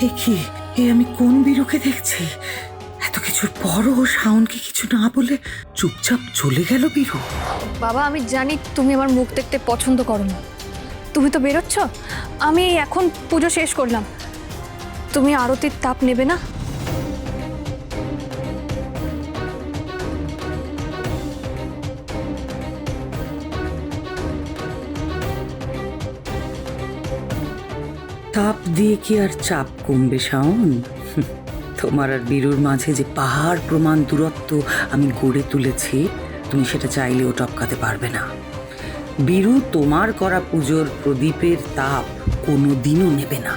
এ কি, এ আমি কোন বীরুকে দেখছি? এত কিছুর পরও শাওনকে কিছু না বলে চুপচাপ চলে গেল বীরু। বাবা, আমি জানি তুমি আমার মুখ দেখতে পছন্দ করো না। তুমি তো বেরোচ্ছ, আমি এখন পুজো শেষ করলাম। তুমি আরতির তাপ নেবে না? তাপ দিয়ে কি আর চাপ কমবে শাওন? তোমার আর বীরুর মাঝে যে পাহাড় প্রমাণ দূরত্ব আমি গড়ে তুলেছি, তুমি সেটা চাইলেও টপকাতে পারবে না। বীরু তোমার করা পুজোর প্রদীপের তাপ কোনো দিনও নেবে না।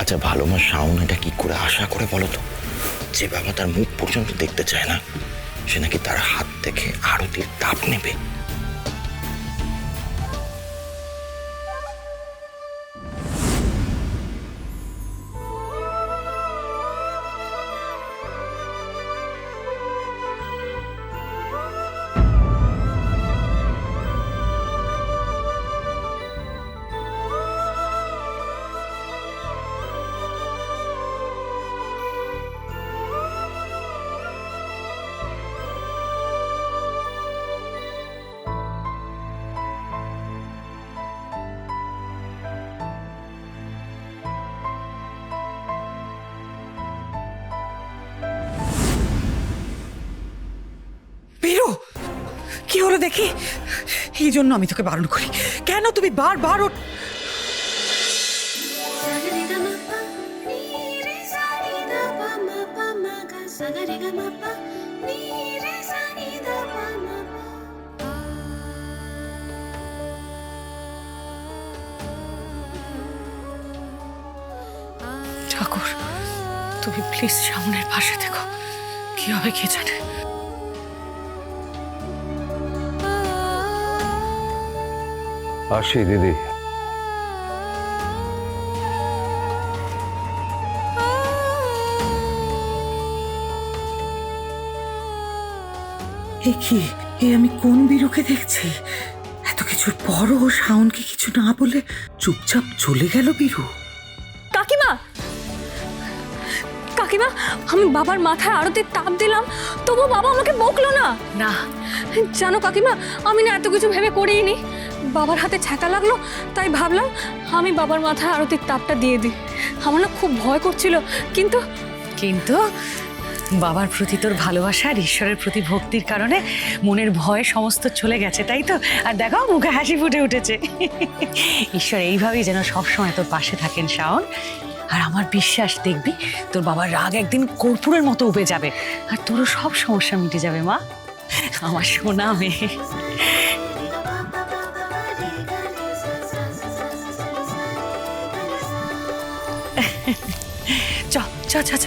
আচ্ছা ভালো মা, শাওন এটা কি করে আশা করে বলো তো? যে বাবা তার মুখ পর্যন্ত দেখতে চায় না, সে নাকি তার হাত থেকে আরতির তাপ নেবে? বীরু, কি হলো দেখি? এই জন্য আমি তোকে বারণ করি, কেন তুমি বারবার ঠাকুর, তুমি প্লিজ সামনের পাশে দেখো, কি হবে কে জানে। আসি দিদি। এ কি, এ আমি কোন বীরুকে দেখছি? এত কিছুর পরও শাওনকে কিছু না বলে চুপচাপ চলে গেল বীরু। কাকিমা, কাকিমা, আমি বাবার মাথায় আরতির তাপ দিলাম, তবু বাবা আমাকে বকলো না। না জানো কাকিমা, আমি না এত কিছু ভেবে করিনি। বাবার হাতে ছ্যাঁকা লাগলো, তাই ভাবলাম আমি বাবার মাথায় আরতির তাপটা দিয়ে দিই। আমার না খুব ভয় করছিল, কিন্তু কিন্তু বাবার প্রতি তোর ভালোবাসা আর ঈশ্বরের প্রতি ভক্তির কারণে মনের ভয় সমস্ত চলে গেছে, তাই তো? আর দেখো মুখে হাসি ফুটে উঠেছে। ঈশ্বর এইভাবেই যেন সবসময় তোর পাশে থাকেন শাওন। আর আমার বিশ্বাস, দেখবি তোর বাবার রাগ একদিন কর্পূরের মতো উবে যাবে, আর তোরও সব সমস্যা মিটে যাবে মা, আমার সোনা মেয়ে। চ চ চ চ।